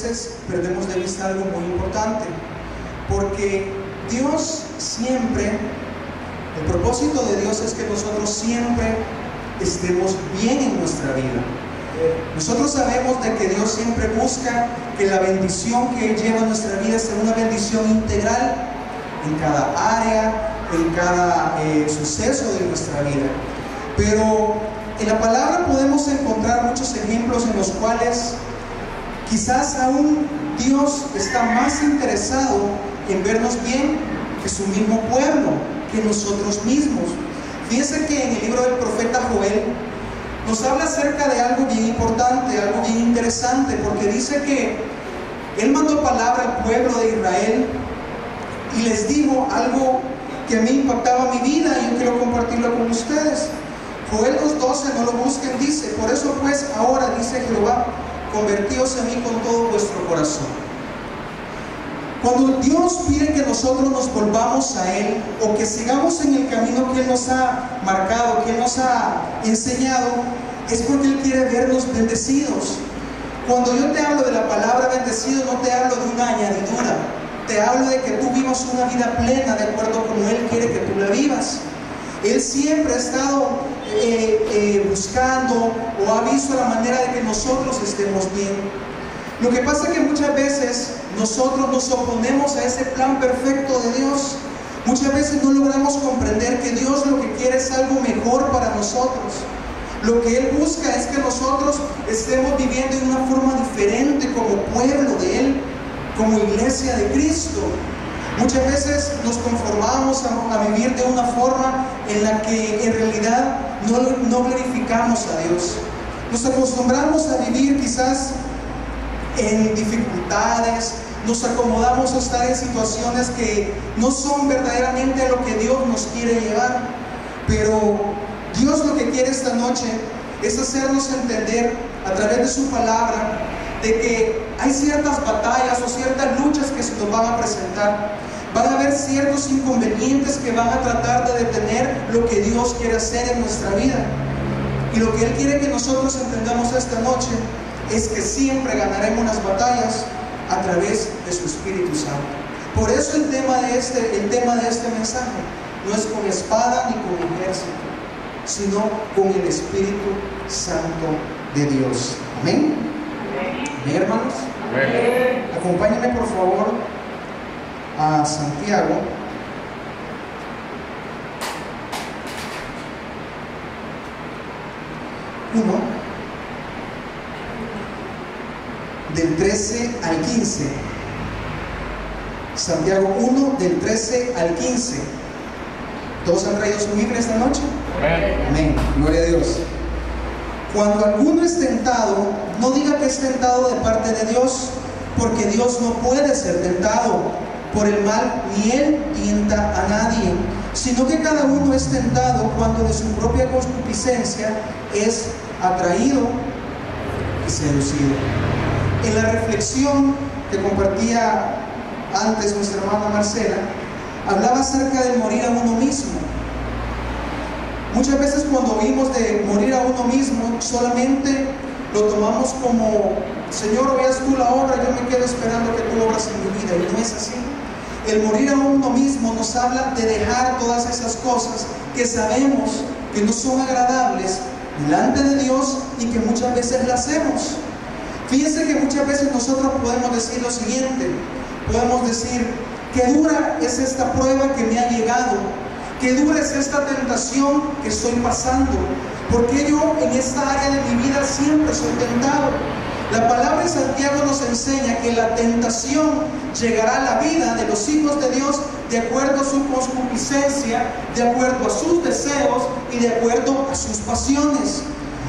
veces perdemos de vista algo muy importante, porque Dios siempre, el propósito de Dios es que nosotros siempre estemos bien en nuestra vida. Nosotros sabemos de que Dios siempre busca que la bendición que Él lleva a nuestra vida sea una bendición integral en cada área, en cada suceso de nuestra vida. Pero en la palabra podemos encontrar muchos ejemplos en los cuales quizás aún Dios está más interesado en vernos bien que su mismo pueblo, que nosotros mismos. Fíjense que en el libro del profeta Joel nos habla acerca de algo bien importante, algo bien interesante, porque dice que Él mandó palabra al pueblo de Israel y les dijo algo que a mí impactaba mi vida y yo quiero compartirlo con ustedes. Joel 2:12, no lo busquen, dice: por eso pues ahora, dice Jehová, convertíos en mí con todo vuestro corazón. Cuando Dios pide que nosotros nos volvamos a Él, o que sigamos en el camino que Él nos ha marcado, que Él nos ha enseñado, es porque Él quiere vernos bendecidos. Cuando yo te hablo de la palabra bendecido, no te hablo de una añadidura, te hablo de que tú vivas una vida plena de acuerdo como Él quiere que tú la vivas. Él siempre ha estado buscando o ha visto la manera de que nosotros estemos bien. Lo que pasa es que muchas veces nosotros nos oponemos a ese plan perfecto de Dios. Muchas veces no logramos comprender que Dios lo que quiere es algo mejor para nosotros. Lo que Él busca es que nosotros estemos viviendo de una forma diferente como pueblo de Él, como iglesia de Cristo. Muchas veces nos conformamos a vivir de una forma en la que en realidad no glorificamos a Dios. Nos acostumbramos a vivir quizás en dificultades, nos acomodamos a estar en situaciones que no son verdaderamente lo que Dios nos quiere llevar. Pero Dios lo que quiere esta noche es hacernos entender a través de su palabra de que hay ciertas batallas o ciertas luchas que se nos van a presentar. Van a haber ciertos inconvenientes que van a tratar de detener lo que Dios quiere hacer en nuestra vida. Y lo que Él quiere que nosotros entendamos esta noche es que siempre ganaremos las batallas a través de su Espíritu Santo. Por eso el tema de este mensaje no es con espada ni con ejército, sino con el Espíritu Santo de Dios. Amén. Amén, hermanos. Amén. Acompáñenme por favor a Santiago. Del 13 al 15. Santiago 1, del 13 al 15. ¿Todos han traído su Biblia esta noche? Amén. Amén. Gloria a Dios. Cuando alguno es tentado, no diga que es tentado de parte de Dios, porque Dios no puede ser tentado por el mal, ni Él tienta a nadie, sino que cada uno es tentado cuando de su propia concupiscencia es atraído y seducido. En la reflexión que compartía antes nuestra hermana Marcela, hablaba acerca de morir a uno mismo. Muchas veces cuando oímos de morir a uno mismo, solamente lo tomamos como: Señor, hoy haz tú la obra, yo me quedo esperando que tú obras en mi vida. Y no es así. El morir a uno mismo nos habla de dejar todas esas cosas que sabemos que no son agradables delante de Dios y que muchas veces las hacemos. Fíjense que muchas veces nosotros podemos decir lo siguiente: podemos decir, qué dura es esta prueba que me ha llegado, qué dura es esta tentación que estoy pasando, porque yo en esta área de mi vida siempre soy tentado. La palabra de Santiago nos enseña que la tentación llegará a la vida de los hijos de Dios de acuerdo a su concupiscencia, de acuerdo a sus deseos y de acuerdo a sus pasiones.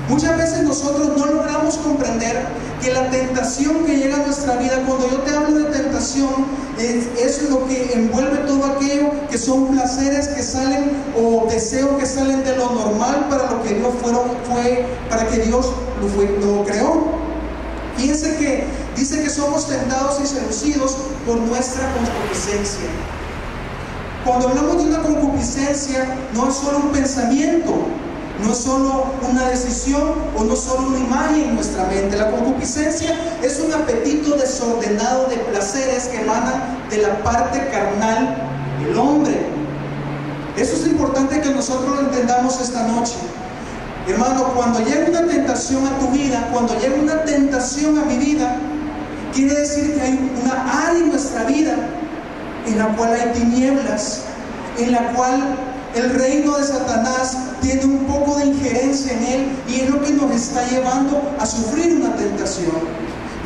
Muchas veces nosotros no logramos comprender que la tentación que llega a nuestra vida, cuando yo te hablo de tentación, es lo que envuelve todo aquello que son placeres que salen o deseos que salen de lo normal para lo que Dios para que Dios lo creó. Fíjense que dice que somos tentados y seducidos por nuestra concupiscencia. Cuando hablamos de una concupiscencia, no es solo un pensamiento. no es solo una decisión o no solo una imagen en nuestra mente. La concupiscencia es un apetito desordenado de placeres que emanan de la parte carnal del hombre. Eso es importante que nosotros lo entendamos esta noche. Hermano, cuando llega una tentación a tu vida, cuando llega una tentación a mi vida, quiere decir que hay una área en nuestra vida en la cual hay tinieblas, en la cual el reino de Satanás tiene un poco de injerencia en él, y es lo que nos está llevando a sufrir una tentación.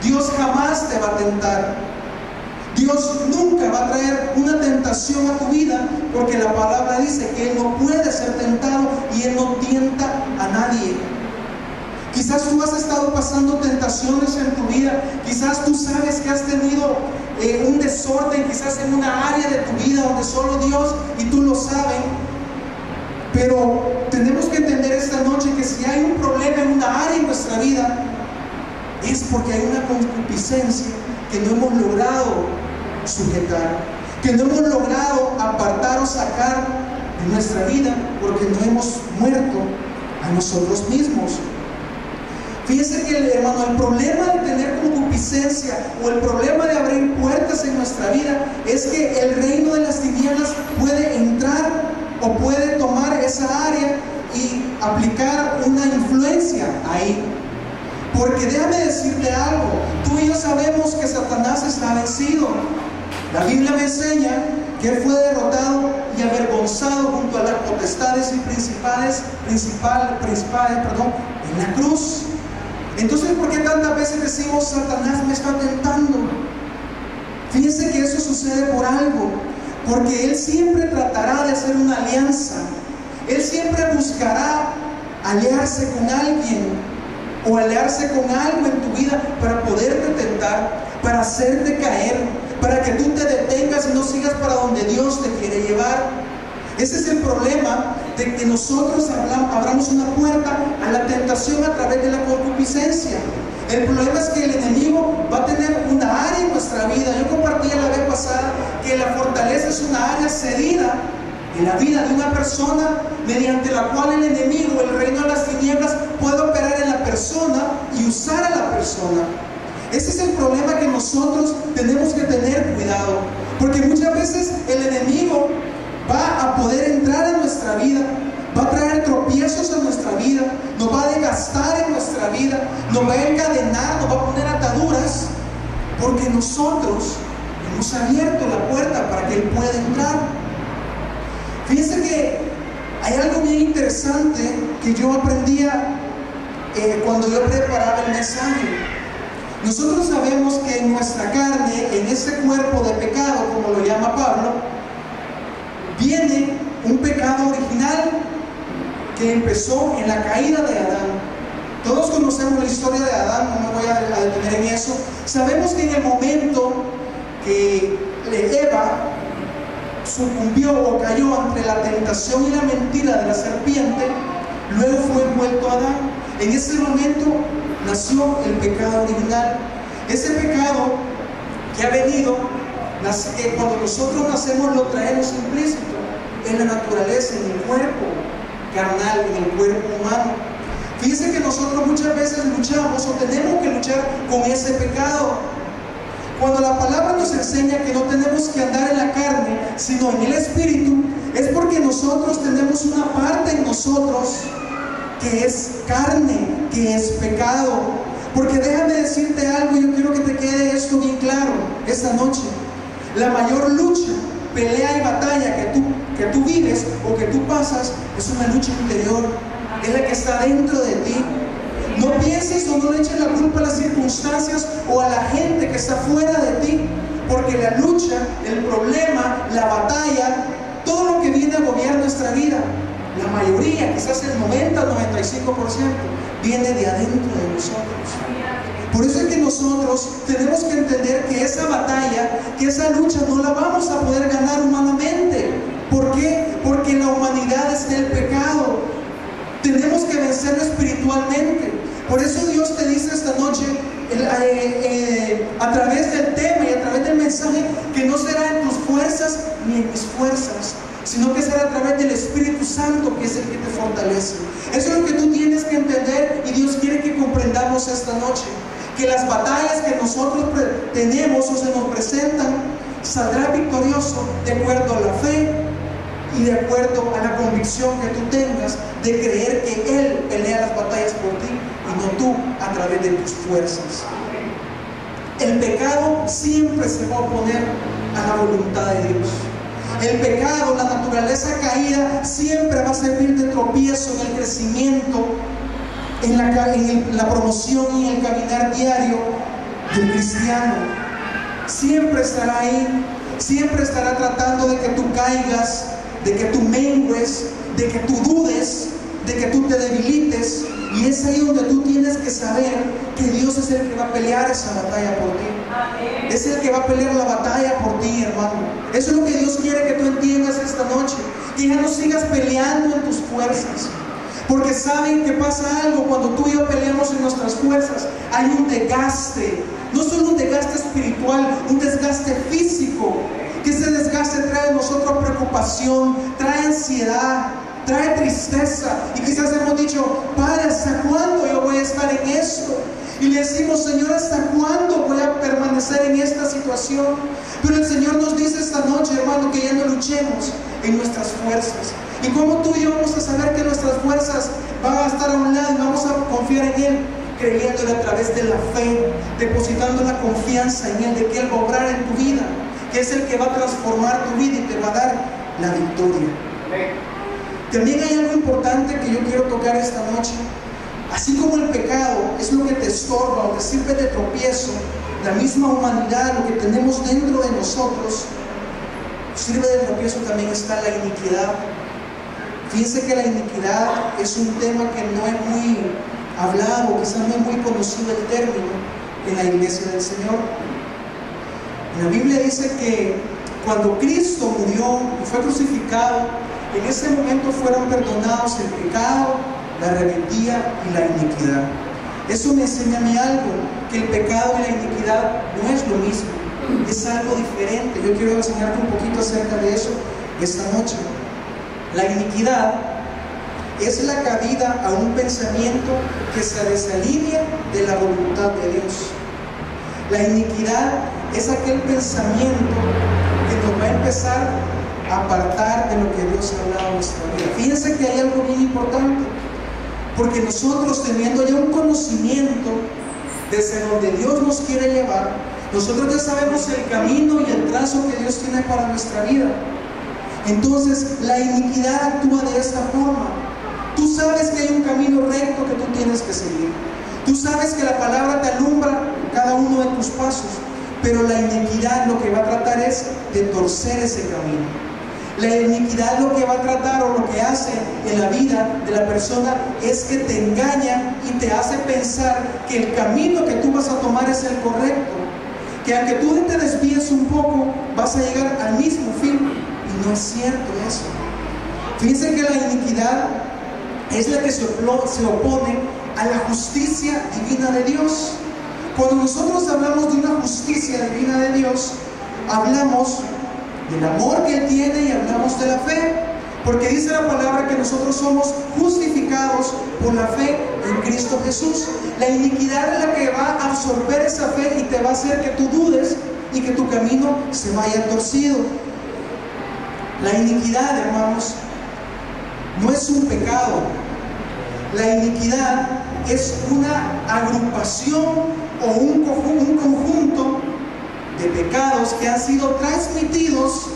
Dios jamás te va a tentar. Dios nunca va a traer una tentación a tu vida, porque la palabra dice que Él no puede ser tentado y Él no tienta a nadie. Quizás tú has estado pasando tentaciones en tu vida, quizás tú sabes que has tenido un desorden, quizás en una área de tu vida donde solo Dios y tú lo sabes. Pero tenemos que entender esta noche que si hay un problema en una área en nuestra vida, es porque hay una concupiscencia que no hemos logrado sujetar, que no hemos logrado apartar o sacar de nuestra vida, porque no hemos muerto a nosotros mismos. Fíjense que, hermano, el problema de tener concupiscencia o el problema de abrir puertas en nuestra vida es que el reino de las tinieblas puede entrar o puede tomar esa área y aplicar una influencia ahí. Porque déjame decirte algo, tú y yo sabemos que Satanás está vencido. La Biblia me enseña que él fue derrotado y avergonzado junto a las potestades y principales en la cruz. Entonces, ¿por qué tantas veces decimos Satanás me está tentando? Fíjense que eso sucede por algo, porque él siempre tratará de hacer una alianza. Él siempre buscará aliarse con alguien o aliarse con algo en tu vida para poderte tentar, para hacerte caer, para que tú te detengas y no sigas para donde Dios te quiere llevar. Ese es el problema de que nosotros abramos una puerta a la tentación a través de la concupiscencia. El problema es que el enemigo va a tener una área en nuestra vida. Yo compartía la vez pasada que la fortaleza es una área cedida en la vida de una persona, mediante la cual el enemigo, el reino de las tinieblas, puede operar en la persona y usar a la persona. Ese es el problema que nosotros tenemos que tener cuidado, porque muchas veces el enemigo va a poder entrar en nuestra vida, va a traer tropiezos a nuestra vida, nos va a desgastar en nuestra vida, nos va a encadenar, nos va a poner ataduras, porque nosotros hemos abierto la puerta para que Él pueda entrar. Fíjense que hay algo bien interesante que yo aprendía cuando yo preparaba el mensaje. Nosotros sabemos que en nuestra carne, en ese cuerpo de pecado, como lo llama Pablo, viene un pecado original que empezó en la caída de Adán. Todos conocemos la historia de Adán, no me voy a detener en eso. Sabemos que en el momento que Eva sucumbió o cayó ante la tentación y la mentira de la serpiente, luego fue envuelto Adán. En ese momento nació el pecado original. Ese pecado que ha venido, que cuando nosotros nacemos lo traemos implícito en la naturaleza, en el cuerpo carnal, en el cuerpo humano. Fíjense que nosotros muchas veces luchamos o tenemos que luchar con ese pecado. Cuando la palabra nos enseña que no tenemos que andar en la carne, sino en el Espíritu, es porque nosotros tenemos una parte en nosotros que es carne, que es pecado. Porque déjame decirte algo, yo quiero que te quede esto bien claro esta noche. La mayor lucha, pelea y batalla que tú vives o que tú pasas es una lucha interior, es la que está dentro de ti. No pienses o no le eches la culpa a las circunstancias o a la gente que está fuera de ti, porque la lucha, el problema, la batalla, todo lo que viene a agobiar nuestra vida, la mayoría, quizás el 90-95%, viene de adentro de nosotros. Por eso es que nosotros tenemos que entender que esa batalla, que esa lucha no la vamos a poder ganar humanamente. ¿Por qué? Porque la humanidad es del pecado. Tenemos que vencerlo espiritualmente. Por eso Dios te dice esta noche, a través del tema y a través del mensaje, que no será en tus fuerzas ni en mis fuerzas, sino que será a través del Espíritu Santo, que es el que te fortalece. Eso es lo que tú tienes que entender, y Dios quiere que comprendamos esta noche, que las batallas que nosotros tenemos o se nos presentan, saldrás victorioso de acuerdo a la fe y de acuerdo a la convicción que tú tengas de creer que Él pelea las batallas por ti y no tú a través de tus fuerzas. El pecado siempre se va a oponer a la voluntad de Dios. El pecado, la naturaleza caída, siempre va a servir de tropiezo en el crecimiento, en la promoción y en el caminar diario del cristiano. Siempre estará ahí, siempre estará tratando de que tú caigas, de que tú mengues, de que tú dudes, de que tú te debilites. Y es ahí donde tú tienes que saber que Dios es el que va a pelear esa batalla por ti. Es el que va a pelear la batalla por ti, hermano. Eso es lo que Dios quiere que tú entiendas esta noche. Que ya no sigas peleando en tus fuerzas. Porque saben que pasa algo cuando tú y yo peleamos en nuestras fuerzas. Hay un desgaste. No solo un desgaste espiritual, un desgaste físico. Que ese desgaste trae a nosotros preocupación, trae ansiedad, trae tristeza. Y quizás hemos dicho: Padre, ¿hasta cuándo yo voy a estar en esto? Y le decimos: Señor, ¿hasta cuándo voy a permanecer en esta situación? Pero el Señor nos dice esta noche, hermano, que ya no luchemos en nuestras fuerzas. ¿Y cómo tú y yo vamos a saber que nuestras fuerzas van a estar a un lado y vamos a confiar en Él? Creyéndole a través de la fe, depositando la confianza en Él, de que Él va a obrar en tu vida, que es el que va a transformar tu vida y te va a dar la victoria. También hay algo importante que yo quiero tocar esta noche. Así como el pecado es lo que te estorba o te sirve de tropiezo, la misma humanidad, lo que tenemos dentro de nosotros, sirve de tropiezo. También está la iniquidad. Fíjense que la iniquidad es un tema que no es muy hablado, quizás no es muy conocido el término en la iglesia del Señor. La Biblia dice que cuando Cristo murió y fue crucificado, en ese momento fueron perdonados el pecado, la rebeldía y la iniquidad. Eso me enseña a mí algo, que el pecado y la iniquidad no es lo mismo, es algo diferente. Yo quiero enseñarte un poquito acerca de eso esta noche. La iniquidad es la cabida a un pensamiento que se desalinea de la voluntad de Dios. La iniquidad es aquel pensamiento que nos va a empezar a apartar de lo que Dios ha hablado en nuestra vida. Fíjense que hay algo bien importante, porque nosotros, teniendo ya un conocimiento desde donde Dios nos quiere llevar, nosotros ya sabemos el camino y el trazo que Dios tiene para nuestra vida. Entonces la iniquidad actúa de esta forma. Tú sabes que hay un camino recto que tú tienes que seguir. Tú sabes que la palabra te alumbra cada uno de tus pasos, pero la iniquidad lo que va a tratar es de torcer ese camino. La iniquidad lo que va a tratar, o lo que hace en la vida de la persona, es que te engaña y te hace pensar que el camino que tú vas a tomar es el correcto, que aunque tú te desvíes un poco vas a llegar al mismo fin, y no es cierto eso. Fíjense que la iniquidad es la que se opone a la justicia divina de Dios. Cuando nosotros hablamos de una justicia divina de Dios, hablamos del amor que Él tiene y hablamos de la fe, porque dice la palabra que nosotros somos justificados por la fe en Cristo Jesús. La iniquidad es la que va a absorber esa fe y te va a hacer que tú dudes y que tu camino se vaya torcido. La iniquidad, hermanos, no es un pecado. La iniquidad es una agrupación o un conjunto de pecados que han sido transmitidos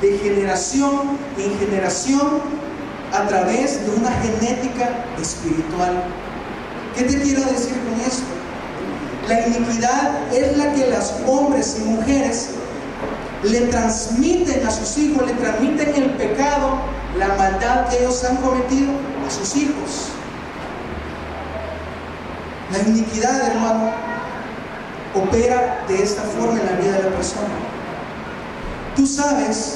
de generación en generación a través de una genética espiritual. ¿Qué te quiero decir con esto? La iniquidad es la que los hombres y mujeres le transmiten a sus hijos, le transmiten el pecado, la maldad que ellos han cometido a sus hijos. La iniquidad, hermano, opera de esta forma en la vida de la persona. Tú sabes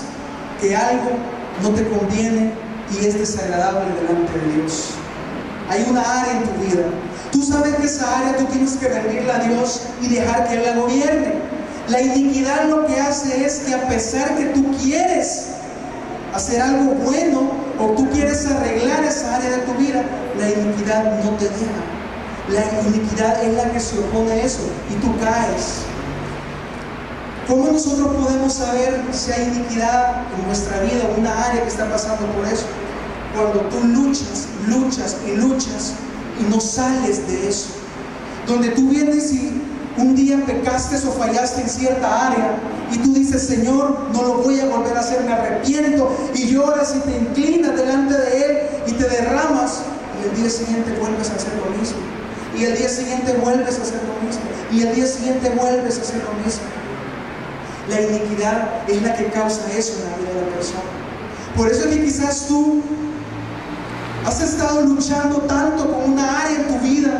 que algo no te conviene y es desagradable delante de Dios. Hay una área en tu vida. Tú sabes que esa área tú tienes que rendirla a Dios y dejar que Él la gobierne. La iniquidad lo que hace es que, a pesar que tú quieres hacer algo bueno, o tú quieres arreglar esa área de tu vida, la iniquidad no te deja. La iniquidad es la que se opone a eso y tú caes. ¿Cómo nosotros podemos saber si hay iniquidad en nuestra vida, o una área que está pasando por eso? Cuando tú luchas y no sales de eso. Donde tú vienes y un día pecaste o fallaste en cierta área y tú dices: Señor, no lo voy a volver a hacer, me arrepiento, y lloras y te inclinas delante de Él y te derramas, y el día siguiente vuelves a hacer lo mismo, y el día siguiente vuelves a hacer lo mismo, y el día siguiente vuelves a hacer lo mismo. La iniquidad es la que causa eso en la vida de la persona. Por eso es que quizás tú has estado luchando tanto con una área en tu vida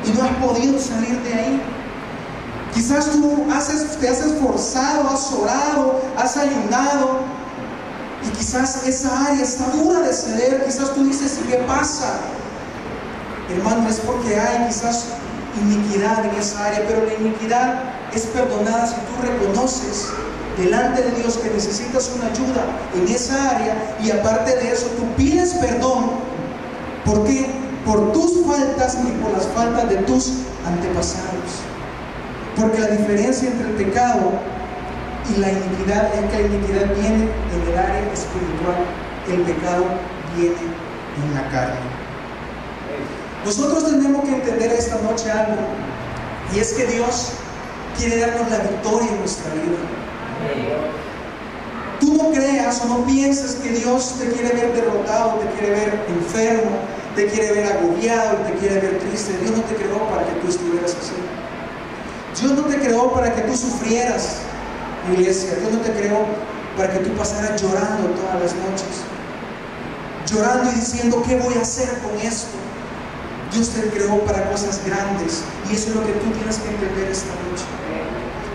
y no has podido salir de ahí. Quizás tú te has esforzado, has orado, has ayunado, y quizás esa área está dura de ceder. Quizás tú dices: ¿y qué pasa? Hermano, es porque hay quizás iniquidad en esa área, pero la iniquidad es perdonada si tú reconoces delante de Dios que necesitas una ayuda en esa área, y aparte de eso tú pides perdón. ¿Por qué? Por tus faltas y por las faltas de tus antepasados. Porque la diferencia entre el pecado y la iniquidad es que la iniquidad viene en el área espiritual, el pecado viene en la carne. Nosotros tenemos que entender esta noche algo, y es que Dios quiere darnos la victoria en nuestra vida. Tú no creas o no pienses que Dios te quiere ver derrotado, te quiere ver enfermo, te quiere ver agobiado, te quiere ver triste. Dios no te creó para que tú estuvieras así. Dios no te creó para que tú sufrieras, iglesia. Dios no te creó para que tú pasaras llorando todas las noches, llorando y diciendo: ¿qué voy a hacer con esto? Dios te creó para cosas grandes, y eso es lo que tú tienes que entender esta noche.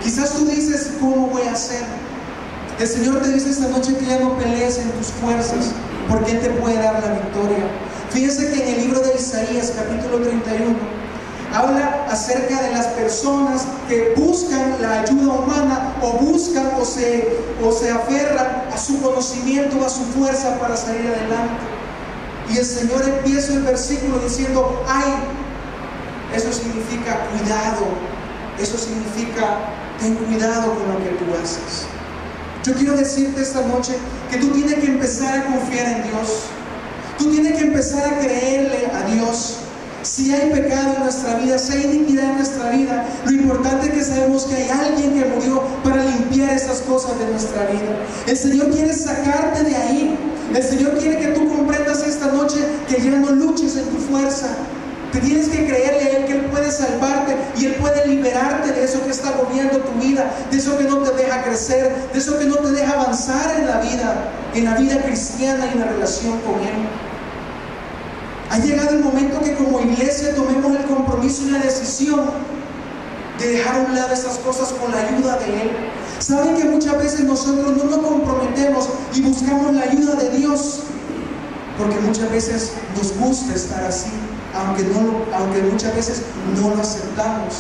Quizás tú dices: ¿cómo voy a hacer? El Señor te dice esta noche que ya no pelees en tus fuerzas, porque Él te puede dar la victoria. Fíjense que en el libro de Isaías, capítulo 31, habla acerca de las personas que buscan la ayuda humana, o buscan o se aferran a su conocimiento, a su fuerza para salir adelante. Y el Señor empieza el versículo diciendo: ¡ay! Eso significa cuidado. Eso significa: ten cuidado con lo que tú haces. Yo quiero decirte esta noche que tú tienes que empezar a confiar en Dios. Tú tienes que empezar a creerle a Dios. Si hay pecado en nuestra vida, si hay iniquidad en nuestra vida, lo importante es que sabemos que hay alguien que murió para limpiar esas cosas de nuestra vida. El Señor quiere sacarte de ahí. El Señor quiere que tú comprendas esta noche que ya no luches en tu fuerza. Te tienes que creerle a Él que Él puede salvarte, y Él puede liberarte de eso que está agobiando tu vida, de eso que no te deja crecer, de eso que no te deja avanzar en la vida cristiana y en la relación con Él. Ha llegado el momento que como iglesia tomemos el compromiso y la decisión de dejar a un lado esas cosas con la ayuda de Él. Saben que muchas veces nosotros no nos comprometemos y buscamos la ayuda de Dios, porque muchas veces nos gusta estar así, aunque muchas veces no lo aceptamos.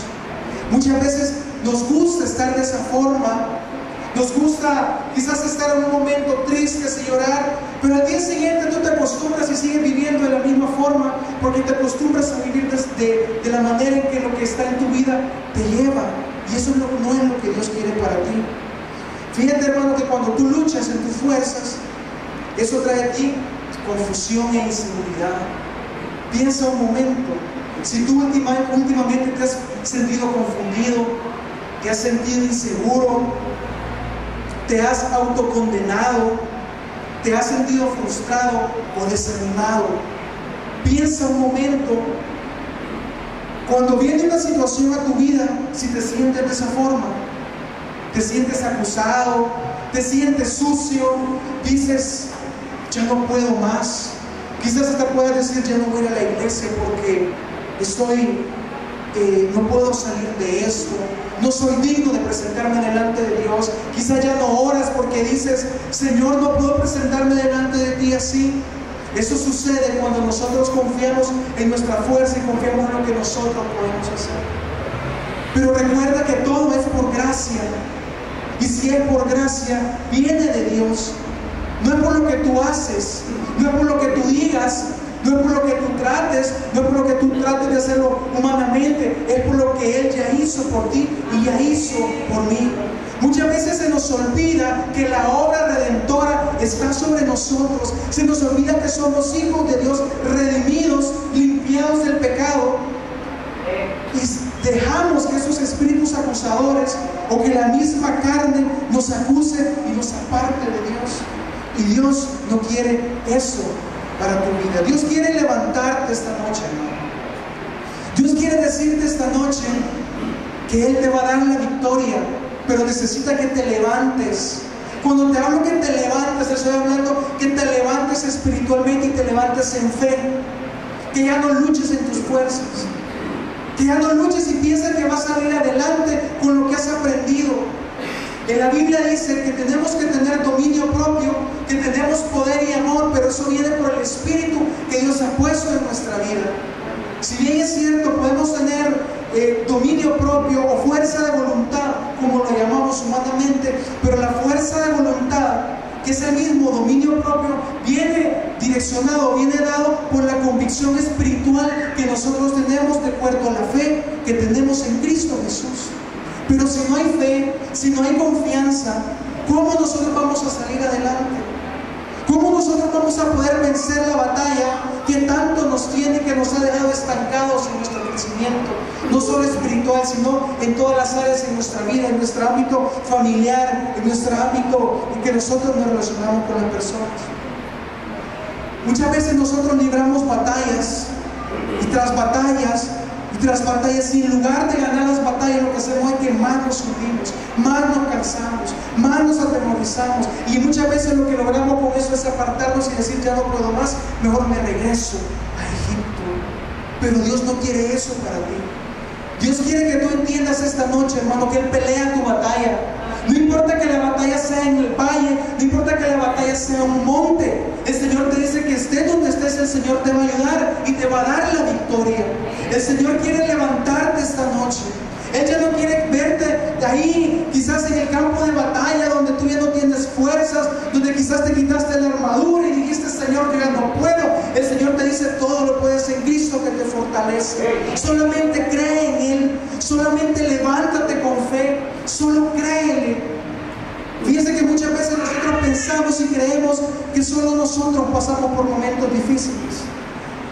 Muchas veces nos gusta estar de esa forma. Nos gusta quizás estar en un momento triste y llorar, pero al día siguiente tú te acostumbras y sigues viviendo de la misma forma, porque te acostumbras a vivir de la manera en que lo que está en tu vida te lleva, y eso no es lo que Dios quiere para ti. Fíjate, hermano, que cuando tú luchas en tus fuerzas, eso trae a ti confusión e inseguridad. Piensa un momento, si tú últimamente te has sentido confundido, te has sentido inseguro, te has autocondenado, te has sentido frustrado o desanimado, piensa un momento, cuando viene una situación a tu vida, si te sientes de esa forma, te sientes acusado, te sientes sucio, dices: ya no puedo más. Quizás hasta puedas decir: ya no voy a ir a la iglesia porque no puedo salir de esto, no soy digno de presentarme delante de Dios. Quizás ya no oras porque dices: Señor, no puedo presentarme delante de ti así. Eso sucede cuando nosotros confiamos en nuestra fuerza y confiamos en lo que nosotros podemos hacer. Pero recuerda que todo es por gracia, y si es por gracia, viene de Dios. No es por haces, no es por lo que tú digas, no es por lo que tú trates, no es por lo que tú trates de hacerlo humanamente, es por lo que Él ya hizo por ti y ya hizo por mí. Muchas veces se nos olvida que la obra redentora está sobre nosotros. Se nos olvida que somos hijos de Dios, redimidos, limpiados del pecado, y dejamos que esos espíritus acusadores o que la misma carne nos acuse y nos aparte de Dios. Y Dios no quiere eso para tu vida. Dios quiere levantarte esta noche, hermano. Dios quiere decirte esta noche que Él te va a dar la victoria, pero necesita que te levantes. Cuando te hablo que te levantes, te estoy hablando que te levantes espiritualmente y te levantes en fe. Que ya no luches en tus fuerzas, que ya no luches y piensas que vas a salir adelante con lo que has aprendido. En la Biblia dice que tenemos que tener dominio propio, que tenemos poder y amor, pero eso viene por el Espíritu que Dios ha puesto en nuestra vida. Si bien es cierto, podemos tener dominio propio o fuerza de voluntad, como lo llamamos humanamente, pero la fuerza de voluntad, que es el mismo dominio propio, viene direccionado, viene dado por la convicción espiritual que nosotros tenemos de acuerdo a la fe que tenemos en Cristo Jesús. Pero si no hay fe, si no hay confianza, ¿cómo nosotros vamos a salir adelante? ¿Cómo nosotros vamos a poder vencer la batalla que tanto nos tiene, que nos ha dejado estancados en nuestro crecimiento? No solo espiritual, sino en todas las áreas de nuestra vida, en nuestro ámbito familiar, en nuestro ámbito en que nosotros nos relacionamos con las personas. Muchas veces nosotros libramos batallas y tras batallas, y en lugar de ganar las batallas, lo que hacemos es que más nos sufrimos, más nos cansamos, más nos atemorizamos, y muchas veces lo que logramos con eso es apartarnos y decir: ya no puedo más, mejor me regreso a Egipto. Pero Dios no quiere eso para ti. Dios quiere que tú entiendas esta noche, hermano, que Él pelea tu batalla. No importa que la batalla sea en el valle, no importa que la batalla sea en un monte, el Señor te dice que estés donde estés, el Señor te va a ayudar y te va a dar la victoria. El Señor quiere levantarte esta noche. Él ya no quiere verte ahí, quizás en el campo de batalla, donde tú ya no tienes fuerzas, donde quizás te quitaste la armadura y dijiste: Señor, yo ya no puedo. El Señor te dice: todo lo puedes en Cristo que te fortalece. Solamente cree en Él, solamente levántate con fe, solo créele. Fíjense que muchas veces nosotros pensamos y creemos que solo nosotros pasamos por momentos difíciles.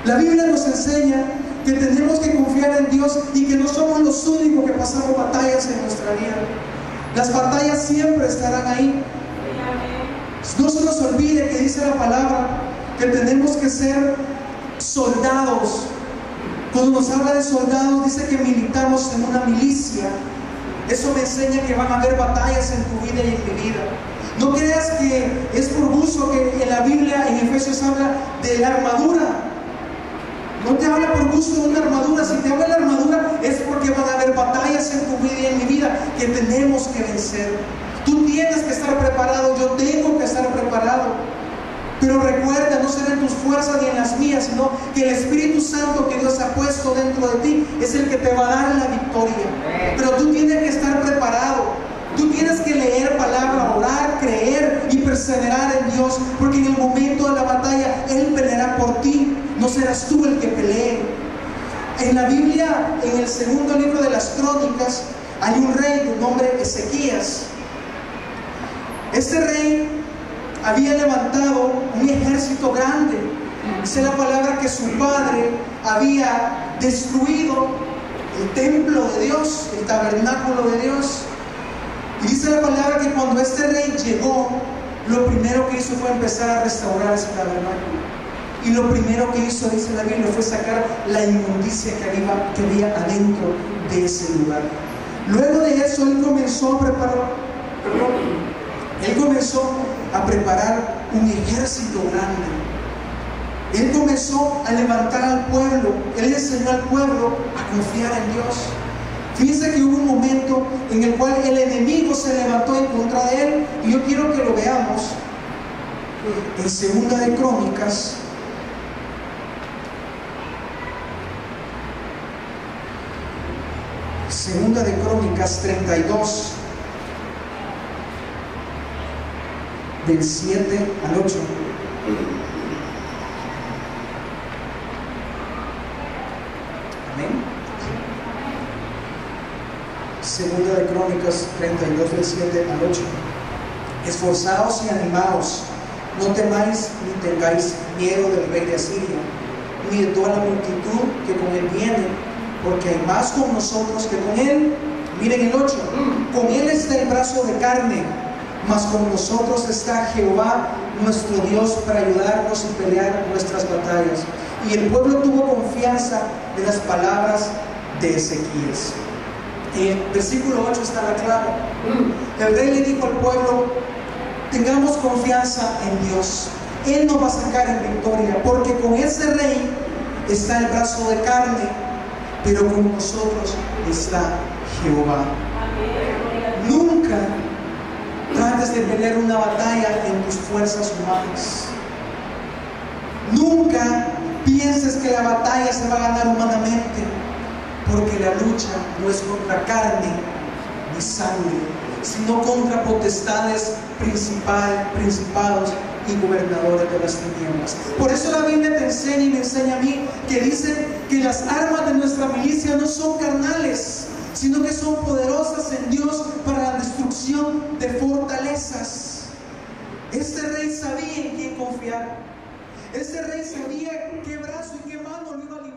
La Biblia nos enseña que tenemos que confiar en Dios y que no somos los únicos que pasamos batallas en nuestra vida. Las batallas siempre estarán ahí. No se nos olvide que dice la palabra que tenemos que ser soldados. Cuando nos habla de soldados, dice que militamos en una milicia. Eso me enseña que van a haber batallas en tu vida y en mi vida. No creas que es por gusto que en la Biblia, en Efesios, habla de la armadura. No te habla por gusto de una armadura. Si te habla de la armadura, es porque van a haber batallas en tu vida y en mi vida que tenemos que vencer. Tú tienes que estar preparado, yo tengo que estar preparado. Pero recuerda, no será en tus fuerzas ni en las mías, sino que el Espíritu Santo que Dios ha puesto dentro de ti es el que te va a dar la victoria. Pero tú tienes que estar preparado. Tú tienes que leer palabra, orar, creer y perseverar en Dios, porque en el momento de la batalla Él peleará por ti. No serás tú el que pelee. En la Biblia, en el segundo libro de las Crónicas, hay un rey de nombre Ezequías. Este rey había levantado un ejército grande. Dice la palabra que su padre había destruido el templo de Dios, el tabernáculo de Dios. Y dice la palabra que cuando este rey llegó, lo primero que hizo fue empezar a restaurar ese tabernáculo. Y lo primero que hizo, dice la Biblia, fue sacar la inmundicia que había adentro de ese lugar. Luego de eso, él comenzó a preparar un ejército grande. Él comenzó a levantar al pueblo. Él enseñó al pueblo a confiar en Dios. Fíjense que hubo un momento en el cual el enemigo se levantó en contra de él, y yo quiero que lo veamos en Segunda de Crónicas. Segunda de Crónicas 32, del 7 al 8. Amén. Segunda de Crónicas 32, del 7 al 8. Esforzaos y animaos, no temáis ni tengáis miedo del rey de Asiria, ni de toda la multitud que con él viene, porque hay más con nosotros que con él. Miren el 8, con él está el brazo de carne, mas con nosotros está Jehová nuestro Dios para ayudarnos y pelear nuestras batallas. Y el pueblo tuvo confianza de las palabras de Ezequías. En el versículo 8 está la clave. El rey le dijo al pueblo: tengamos confianza en Dios, Él nos va a sacar en victoria, porque con ese rey está el brazo de carne, pero con nosotros está Jehová. Nunca trates de pelear una batalla en tus fuerzas humanas. Nunca pienses que la batalla se va a ganar humanamente, porque la lucha no es contra carne ni sangre, sino contra potestades, principados y gobernadores de las tinieblas. Por eso la Biblia te enseña y me enseña a mí que dice que las armas de nuestra milicia no son carnales, sino que son poderosas en Dios para la destrucción de fortalezas. Este rey sabía en quién confiar. Este rey sabía qué brazo y qué mano lo iba a liberar.